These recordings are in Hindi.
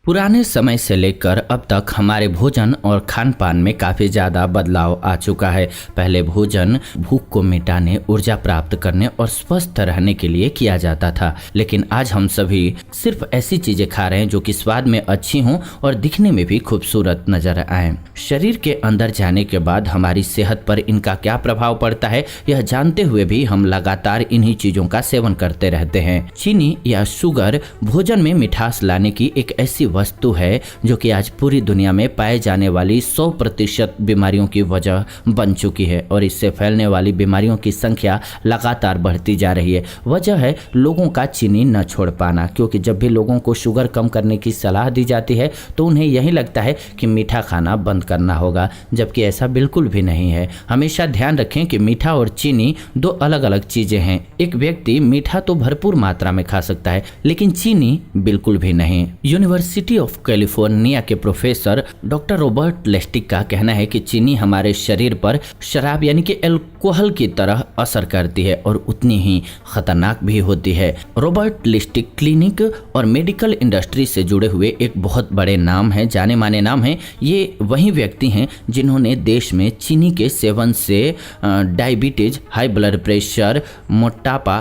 पुराने समय से लेकर अब तक हमारे भोजन और खान पान में काफ़ी ज़्यादा बदलाव आ चुका है। पहले भोजन भूख को मिटाने, ऊर्जा प्राप्त करने और स्वस्थ रहने के लिए किया जाता था, लेकिन आज हम सभी सिर्फ ऐसी चीज़ें खा रहे हैं जो कि स्वाद में अच्छी हों और दिखने में भी खूबसूरत नजर आए। शरीर के अंदर जाने के बाद हमारी सेहत पर इनका क्या प्रभाव पड़ता है, यह जानते हुए भी हम लगातार इन्हीं चीज़ों का सेवन करते रहते हैं। चीनी या शुगर भोजन में मिठास लाने की एक ऐसी वस्तु है जो कि आज पूरी दुनिया में पाए जाने वाली 100% बीमारियों की वजह बन चुकी है और इससे फैलने वाली बीमारियों की संख्या लगातार बढ़ती जा रही है। वजह है लोगों का चीनी न छोड़ पाना, क्योंकि जब भी लोगों को शुगर कम करने की सलाह दी जाती है तो उन्हें यही लगता है कि मीठा खाना बंद करना होगा, जबकि ऐसा बिल्कुल भी नहीं है। हमेशा ध्यान रखें कि मीठा और चीनी दो अलग अलग चीजें हैं। एक व्यक्ति मीठा तो भरपूर मात्रा में खा सकता है, लेकिन चीनी बिल्कुल भी नहीं। यूनिवर्सिटी ऑफ कैलिफोर्निया के प्रोफेसर डॉक्टर रॉबर्ट लेस्टिक का कहना है कि चीनी हमारे शरीर पर शराब यानी कि अल्कोहल की तरह असर करती है और उतनी ही खतरनाक भी होती है। रॉबर्ट लेस्टिक क्लिनिक और मेडिकल इंडस्ट्री से जुड़े हुए एक बहुत बड़े नाम है, जाने माने नाम है। ये वही व्यक्ति हैं जिन्होंने देश में चीनी के सेवन से डायबिटीज, हाई ब्लड प्रेशर, मोटापा,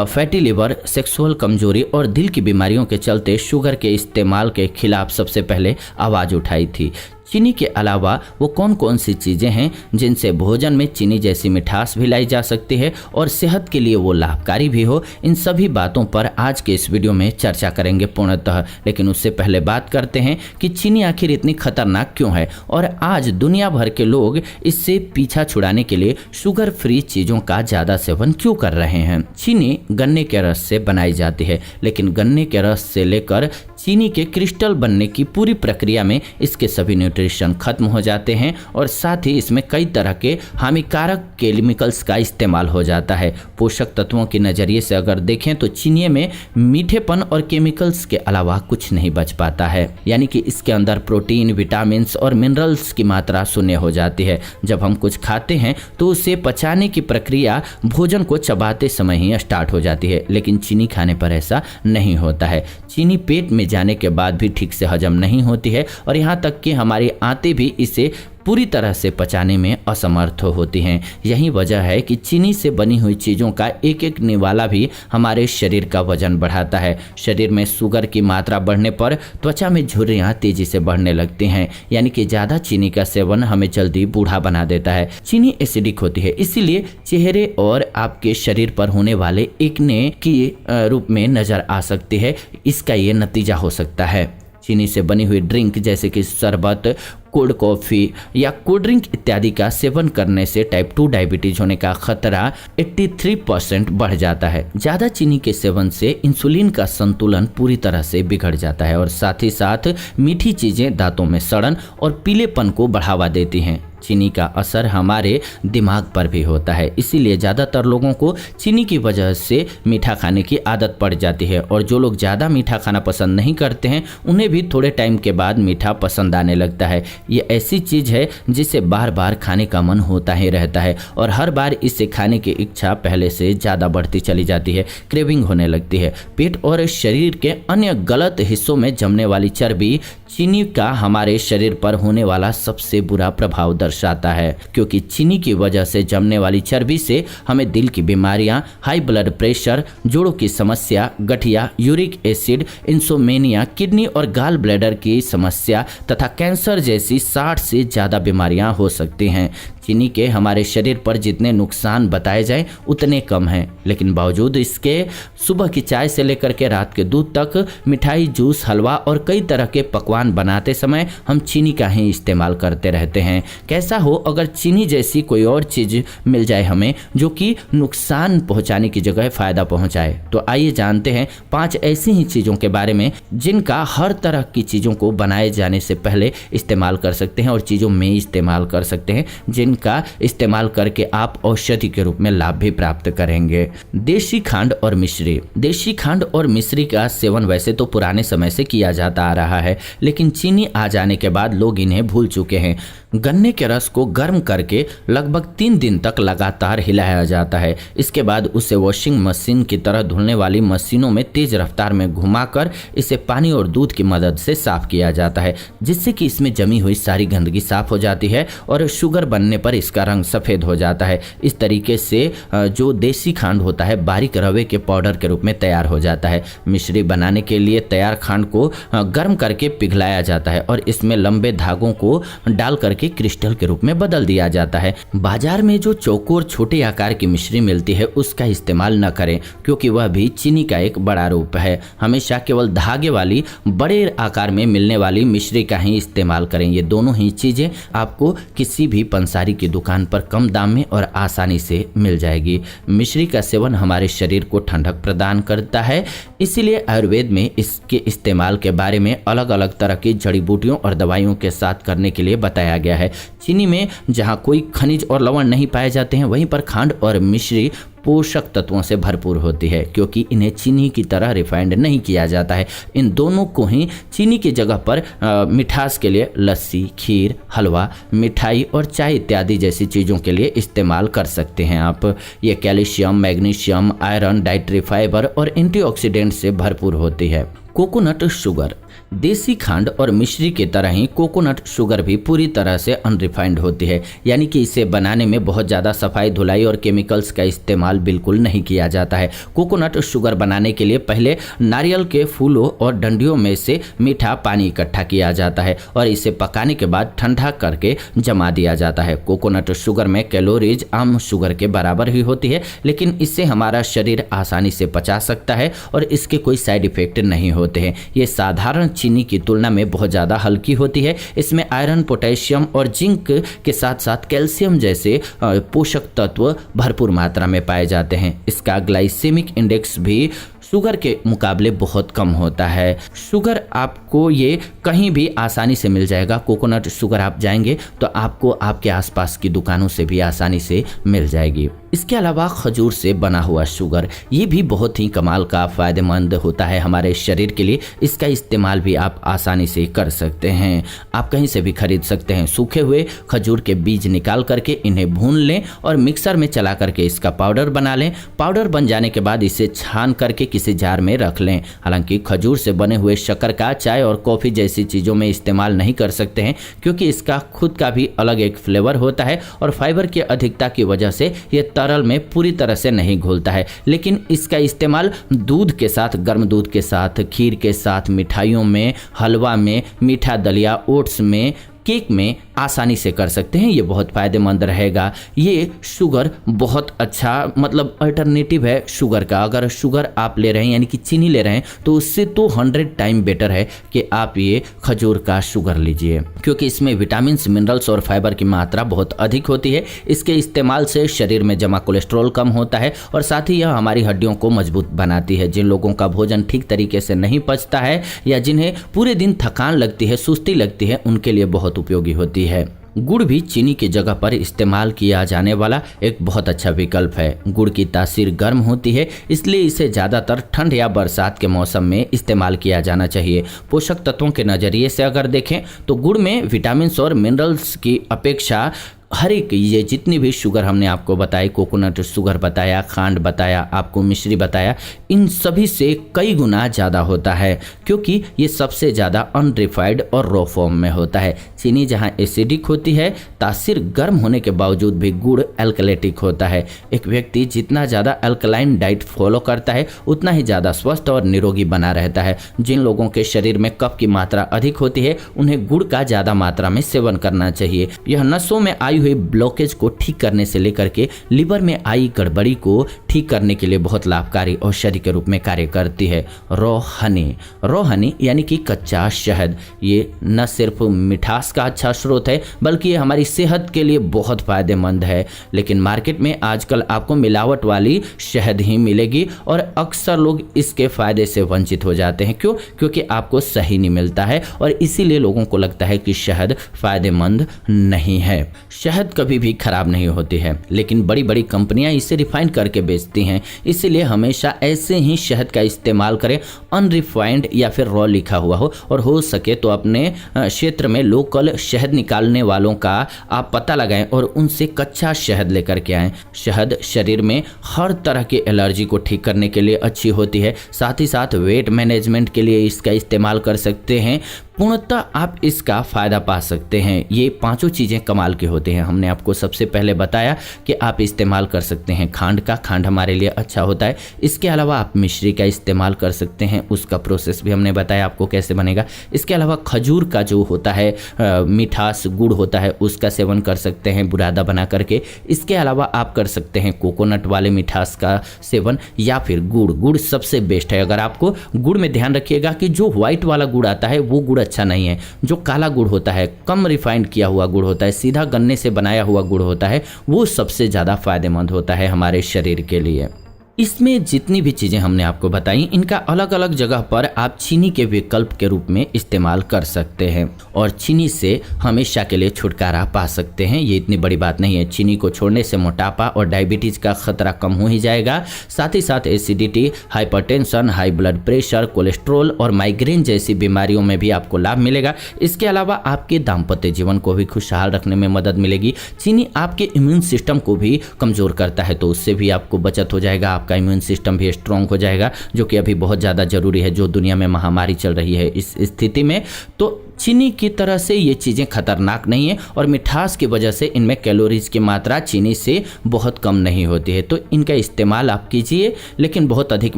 फैटी लिवर, सेक्सुअल कमजोरी और दिल की बीमारियों के चलते शुगर के इस्तेमाल के खिलाफ सबसे पहले आवाज उठाई थी। चीनी के अलावा वो कौन कौन सी चीज़ें हैं जिनसे भोजन में चीनी जैसी मिठास भी लाई जा सकती है और सेहत के लिए वो लाभकारी भी हो, इन सभी बातों पर आज के इस वीडियो में चर्चा करेंगे पूर्णतः। लेकिन उससे पहले बात करते हैं कि चीनी आखिर इतनी खतरनाक क्यों है और आज दुनिया भर के लोग इससे पीछा छुड़ाने के लिए शुगर फ्री चीज़ों का ज़्यादा सेवन क्यों कर रहे हैं। चीनी गन्ने के रस से बनाई जाती है, लेकिन गन्ने के रस से लेकर चीनी के क्रिस्टल बनने की पूरी प्रक्रिया में इसके सभी न्यूट्रिशन खत्म हो जाते हैं और साथ ही इसमें कई तरह के हानिकारक केमिकल्स का इस्तेमाल हो जाता है। पोषक तत्वों के नज़रिए से अगर देखें तो चीनी में मीठेपन और केमिकल्स के अलावा कुछ नहीं बच पाता है, यानी कि इसके अंदर प्रोटीन, विटामिन और मिनरल्स की मात्रा शून्य हो जाती है। जब हम कुछ खाते हैं तो उसे पचाने की प्रक्रिया भोजन को चबाते समय ही स्टार्ट हो जाती है, लेकिन चीनी खाने पर ऐसा नहीं होता है। चीनी पेट में जाने के बाद भी ठीक से हजम नहीं होती है और यहाँ तक कि हमारी आंतें भी इसे पूरी तरह से पचाने में असमर्थ होती हैं। यही वजह है कि चीनी से बनी हुई चीज़ों का एक एक निवाला भी हमारे शरीर का वजन बढ़ाता है। शरीर में शुगर की मात्रा बढ़ने पर त्वचा में झुर्रियाँ तेजी से बढ़ने लगती हैं, यानी कि ज़्यादा चीनी का सेवन हमें जल्दी बूढ़ा बना देता है। चीनी एसिडिक होती है, इसीलिए चेहरे और आपके शरीर पर होने वाले एक्ने की रूप में नज़र आ सकती है। इसका ये नतीजा हो सकता है। चीनी से बनी हुई ड्रिंक जैसे कि शरबत, कोल्ड कॉफ़ी या कोल्ड ड्रिंक इत्यादि का सेवन करने से टाइप 2 डायबिटीज होने का खतरा 83% बढ़ जाता है। ज़्यादा चीनी के सेवन से इंसुलिन का संतुलन पूरी तरह से बिगड़ जाता है और साथ ही साथ मीठी चीज़ें दांतों में सड़न और पीलेपन को बढ़ावा देती हैं। चीनी का असर हमारे दिमाग पर भी होता है, इसीलिए ज़्यादातर लोगों को चीनी की वजह से मीठा खाने की आदत पड़ जाती है और जो लोग ज़्यादा मीठा खाना पसंद नहीं करते हैं उन्हें भी थोड़े टाइम के बाद मीठा पसंद आने लगता है। ये ऐसी चीज़ है जिसे बार बार खाने का मन होता ही रहता है और हर बार इसे खाने की इच्छा पहले से ज़्यादा बढ़ती चली जाती है, क्रेविंग होने लगती है। पेट और शरीर के अन्य गलत हिस्सों में जमने वाली चर्बी चीनी का हमारे शरीर पर होने वाला सबसे बुरा प्रभाव दर्शाता है, क्योंकि चीनी की वजह से जमने वाली चर्बी से हमें दिल की बीमारियां, हाई ब्लड प्रेशर, जोड़ों की समस्या, गठिया, यूरिक एसिड, इंसोमेनिया, किडनी और गाल ब्लैडर की समस्या तथा कैंसर जैसी 60 से ज़्यादा बीमारियां हो सकती हैं। चीनी के हमारे शरीर पर जितने नुकसान बताए जाएं उतने कम हैं, लेकिन बावजूद इसके सुबह की चाय से लेकर के रात के दूध तक मिठाई, जूस, हलवा और कई तरह के पकवान बनाते समय हम चीनी का ही इस्तेमाल करते रहते हैं। कैसा हो अगर चीनी जैसी कोई और चीज़ मिल जाए हमें जो कि नुकसान पहुंचाने की जगह फ़ायदा पहुंचाए। तो आइए जानते हैं 5 ऐसी ही चीज़ों के बारे में जिनका हर तरह की चीज़ों को बनाए जाने से पहले इस्तेमाल कर सकते हैं और चीज़ों में इस्तेमाल कर सकते हैं, जिन इनका इस्तेमाल करके आप औषधि के रूप में लाभ भी प्राप्त करेंगे। देशी खांड और मिश्री। देशी खांड और मिश्री का सेवन वैसे तो पुराने समय से किया जाता आ रहा है, लेकिन चीनी आ जाने के बाद लोग इन्हें भूल चुके हैं। गन्ने के रस को गर्म करके लगभग 3 दिन तक लगातार हिलाया जाता है। इसके बाद उसे वॉशिंग मशीन की तरह धुलने वाली मशीनों में तेज रफ्तार में घुमाकर इसे पानी और दूध की मदद से साफ किया जाता है, जिससे कि इसमें जमी हुई सारी गंदगी साफ हो जाती है और शुगर बनने पर इसका रंग सफ़ेद हो जाता है। इस तरीके से जो देसी खांड होता है बारीक रवे के पाउडर के रूप में तैयार हो जाता है। मिश्री बनाने के लिए तैयार खांड को गर्म करके पिघलाया जाता है और इसमें लंबे धागों को डाल करके क्रिस्टल के रूप में बदल दिया जाता है। बाजार में जो चौकोर छोटे आकार की मिश्री मिलती है उसका इस्तेमाल न करें, क्योंकि वह भी चीनी का एक बड़ा रूप है। हमेशा केवल धागे वाली बड़े आकार में मिलने वाली मिश्री का ही इस्तेमाल करें। ये दोनों ही चीजें आपको किसी भी पंसारी की दुकान पर कम दाम में और आसानी से मिल जाएगी। मिश्री का सेवन हमारे शरीर को ठंडक प्रदान करता है, इसीलिए आयुर्वेद में इसके इस्तेमाल के बारे में अलग अलग तरह की जड़ी बूटियों और दवाइयों के साथ करने के लिए बताया गया है। चीनी में जहां कोई खनिज और लवण नहीं पाए जाते हैं, वहीं पर खांड और मिश्री पोषक तत्वों से भरपूर होती है, क्योंकि इन्हें चीनी की तरह रिफाइंड नहीं किया जाता है। इन दोनों को ही चीनी की जगह पर मिठास के लिए लस्सी, खीर, हलवा, मिठाई और चाय इत्यादि जैसी चीज़ों के लिए इस्तेमाल कर सकते हैं आप। ये calcium, magnesium, iron, dietary fibre और एंटीऑक्सीडेंट से भरपूर होती है। Coconut sugar. देसी खांड और मिश्री की तरह ही कोकोनट शुगर भी पूरी तरह से अनरिफाइंड होती है, यानी कि इसे बनाने में बहुत ज़्यादा सफाई, धुलाई और केमिकल्स का इस्तेमाल बिल्कुल नहीं किया जाता है। कोकोनट शुगर बनाने के लिए पहले नारियल के फूलों और डंडियों में से मीठा पानी इकट्ठा किया जाता है और इसे पकाने के बाद ठंडा करके जमा दिया जाता है। कोकोनट शुगर में कैलोरीज आम शुगर के बराबर ही होती है, लेकिन इससे हमारा शरीर आसानी से पचा सकता है और इसके कोई साइड इफेक्ट नहीं होते हैं। ये साधारण चीनी की तुलना में बहुत ज़्यादा हल्की होती है। इसमें आयरन, पोटेशियम और जिंक के साथ साथ कैल्शियम जैसे पोषक तत्व भरपूर मात्रा में पाए जाते हैं। इसका ग्लाइसेमिक इंडेक्स भी शुगर के मुकाबले बहुत कम होता है। शुगर आपको ये कहीं भी आसानी से मिल जाएगा। कोकोनट शुगर आप जाएंगे तो आपको आपके आसपास की दुकानों से भी आसानी से मिल जाएगी। इसके अलावा खजूर से बना हुआ शुगर, ये भी बहुत ही कमाल का फ़ायदेमंद होता है हमारे शरीर के लिए। इसका इस्तेमाल भी आप आसानी से कर सकते हैं। आप कहीं से भी खरीद सकते हैं। सूखे हुए खजूर के बीज निकाल करके इन्हें भून लें और मिक्सर में चला करके इसका पाउडर बना लें। पाउडर बन जाने के बाद इसे छान करके किसी जार में रख लें। हालांकि खजूर से बने हुए शक्कर का चाय और कॉफ़ी जैसी चीज़ों में इस्तेमाल नहीं कर सकते हैं, क्योंकि इसका खुद का भी अलग एक फ्लेवर होता है और फाइबर की अधिकता की वजह से ये तरल में पूरी तरह से नहीं घुलता है। लेकिन इसका इस्तेमाल दूध के साथ, गर्म दूध के साथ, खीर के साथ, मिठाइयों में, हलवा में, मीठा दलिया, ओट्स में, केक में आसानी से कर सकते हैं। ये बहुत फ़ायदेमंद रहेगा। ये शुगर बहुत अच्छा मतलब अल्टरनेटिव है शुगर का। अगर शुगर आप ले रहे हैं यानी कि चीनी ले रहे हैं तो उससे तो 100 टाइम बेटर है कि आप ये खजूर का शुगर लीजिए, क्योंकि इसमें विटामिन, मिनरल्स और फाइबर की मात्रा बहुत अधिक होती है। इसके इस्तेमाल से शरीर में जमा कोलेस्ट्रॉल कम होता है और साथ ही यह हमारी हड्डियों को मजबूत बनाती है। जिन लोगों का भोजन ठीक तरीके से नहीं पचता है या जिन्हें पूरे दिन थकान लगती है, सुस्ती लगती है, उनके लिए बहुत उपयोगी होती है। गुड़ भी चीनी की जगह पर इस्तेमाल किया जाने वाला एक बहुत अच्छा विकल्प है। गुड़ की तासीर गर्म होती है, इसलिए इसे ज़्यादातर ठंड या बरसात के मौसम में इस्तेमाल किया जाना चाहिए। पोषक तत्वों के नज़रिए से अगर देखें तो गुड़ में विटामिन और मिनरल्स की अपेक्षा हर एक ये जितनी भी शुगर हमने आपको बताई, कोकोनट शुगर बताया, खांड बताया, आपको मिश्री बताया, इन सभी से कई गुना ज़्यादा होता है, क्योंकि ये सबसे ज़्यादा अनरिफाइंड और रॉ फॉर्म में होता है। चीनी जहाँ एसिडिक होती है, तासीर गर्म होने के बावजूद भी गुड़ एल्कलेटिक होता है। एक व्यक्ति जितना ज़्यादा अल्कलाइन डाइट फॉलो करता है उतना ही ज़्यादा स्वस्थ और निरोगी बना रहता है। जिन लोगों के शरीर में कफ की मात्रा अधिक होती है उन्हें गुड़ का ज़्यादा मात्रा में सेवन करना चाहिए। यह नसों में आई हुई ब्लॉकेज को ठीक करने से लेकर के लिवर में आई गड़बड़ी को ठीक करने के लिए बहुत लाभकारी औषधि के रूप में कार्य करती है। रॉ हनी यानी कि कच्चा शहद, ये न सिर्फ मिठास का अच्छा स्रोत है बल्कि ये हमारी सेहत के लिए बहुत फायदेमंद है। लेकिन मार्केट में आजकल आपको मिलावट वाली शहद ही मिलेगी और अक्सर लोग इसके फायदे से वंचित हो जाते हैं। क्यों? क्योंकि आपको सही नहीं मिलता है और इसीलिए लोगों को लगता है कि शहद फायदेमंद नहीं है। शहद कभी भी खराब नहीं होती है, लेकिन बड़ी बड़ी कंपनियां इसे रिफाइन करके बेचती हैं। इसीलिए हमेशा ऐसे ही शहद का इस्तेमाल करें, अनरिफाइंड या फिर रॉ लिखा हुआ हो, और हो सके तो अपने क्षेत्र में लोकल शहद निकालने वालों का आप पता लगाएं और उनसे कच्चा शहद लेकर के आएं। शहद शरीर में हर तरह की एलर्जी को ठीक करने के लिए अच्छी होती है। साथ ही साथ वेट मैनेजमेंट के लिए इसका इस्तेमाल कर सकते हैं। पूर्णतः आप इसका फ़ायदा पा सकते हैं। ये पांचों चीज़ें कमाल की होती हैं। हमने आपको सबसे पहले बताया कि आप इस्तेमाल कर सकते हैं खांड का, खांड हमारे लिए अच्छा होता है। इसके अलावा आप मिश्री का इस्तेमाल कर सकते हैं, उसका प्रोसेस भी हमने बताया आपको कैसे बनेगा। इसके अलावा खजूर का जो होता है मिठास गुड़ होता है, उसका सेवन कर सकते हैं बुरादा बना करके। इसके अलावा आप कर सकते हैं कोकोनट वाले मिठास का सेवन, या फिर गुड़ सबसे बेस्ट है। अगर आपको गुड़ में ध्यान रखिएगा कि जो व्हाइट वाला गुड़ आता है वो गुड़ अच्छा नहीं है। जो काला गुड़ होता है, कम रिफाइंड किया हुआ गुड़ होता है, सीधा गन्ने से बनाया हुआ गुड़ होता है, वो सबसे ज़्यादा फायदेमंद होता है हमारे शरीर के लिए। इसमें जितनी भी चीज़ें हमने आपको बताई, इनका अलग अलग जगह पर आप चीनी के विकल्प के रूप में इस्तेमाल कर सकते हैं और चीनी से हमेशा के लिए छुटकारा पा सकते हैं। ये इतनी बड़ी बात नहीं है। चीनी को छोड़ने से मोटापा और डायबिटीज़ का खतरा कम हो ही जाएगा। साथ ही साथ acidity, hypertension, high blood pressure, cholesterol और माइग्रेन जैसी बीमारियों में भी आपको लाभ मिलेगा। इसके अलावा आपके दाम्पत्य जीवन को भी खुशहाल रखने में मदद मिलेगी। चीनी आपके इम्यून सिस्टम को भी कमज़ोर करता है, तो उससे भी आपको बचत हो जाएगा। आपका इम्यून सिस्टम भी स्ट्रांग हो जाएगा, जो कि अभी बहुत ज़्यादा ज़रूरी है। जो दुनिया में महामारी चल रही है, इस स्थिति में तो चीनी की तरह से ये चीज़ें खतरनाक नहीं है, और मिठास की वजह से इनमें कैलोरीज की मात्रा चीनी से बहुत कम नहीं होती है। तो इनका इस्तेमाल आप कीजिए, लेकिन बहुत अधिक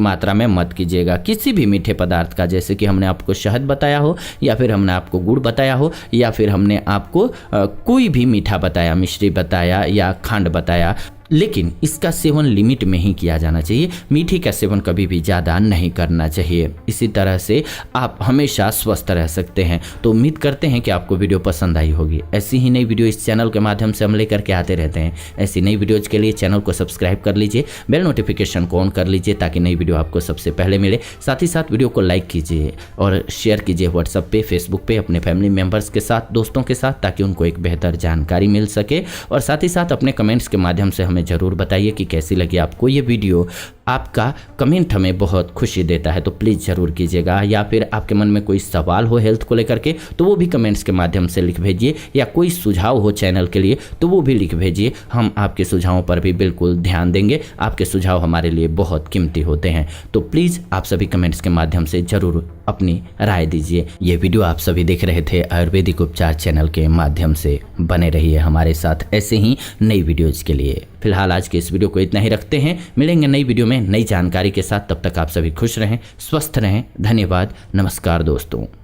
मात्रा में मत कीजिएगा। किसी भी मीठे पदार्थ का, जैसे कि हमने आपको शहद बताया हो, या फिर हमने आपको गुड़ बताया हो, या फिर हमने आपको कोई भी मीठा बताया, मिश्री बताया या खंड बताया, लेकिन इसका सेवन लिमिट में ही किया जाना चाहिए। मीठी का सेवन कभी भी ज़्यादा नहीं करना चाहिए। इसी तरह से आप हमेशा स्वस्थ रह सकते हैं। तो उम्मीद करते हैं कि आपको वीडियो पसंद आई होगी। ऐसी ही नई वीडियो इस चैनल के माध्यम से हम लेकर के आते रहते हैं। ऐसी नई वीडियोज़ के लिए चैनल को सब्सक्राइब कर लीजिए, बेल नोटिफिकेशन को ऑन कर लीजिए ताकि नई वीडियो आपको सबसे पहले मिले। साथ ही साथ वीडियो को लाइक कीजिए और शेयर कीजिए व्हाट्सएप पे, फेसबुक पे अपने फैमिली मेम्बर्स के साथ, दोस्तों के साथ, ताकि उनको एक बेहतर जानकारी मिल सके। और साथ ही साथ अपने कमेंट्स के माध्यम से हमें जरूर बताइए कि कैसी लगी आपको ये वीडियो। आपका कमेंट हमें बहुत खुशी देता है, तो प्लीज़ ज़रूर कीजिएगा। या फिर आपके मन में कोई सवाल हो हेल्थ को लेकर के, तो वो भी कमेंट्स के माध्यम से लिख भेजिए, या कोई सुझाव हो चैनल के लिए तो वो भी लिख भेजिए। हम आपके सुझावों पर भी बिल्कुल ध्यान देंगे। आपके सुझाव हमारे लिए बहुत कीमती होते हैं। तो प्लीज़ आप सभी कमेंट्स के माध्यम से ज़रूर अपनी राय दीजिए। ये वीडियो आप सभी देख रहे थे आयुर्वेदिक उपचार चैनल के माध्यम से। बने रहिए हमारे साथ ऐसे ही नई वीडियोज़ के लिए। फिलहाल आज के इस वीडियो को इतना ही रखते हैं। मिलेंगे नई वीडियो में नई जानकारी के साथ। तब तक आप सभी खुश रहें, स्वस्थ रहें। धन्यवाद। नमस्कार दोस्तों।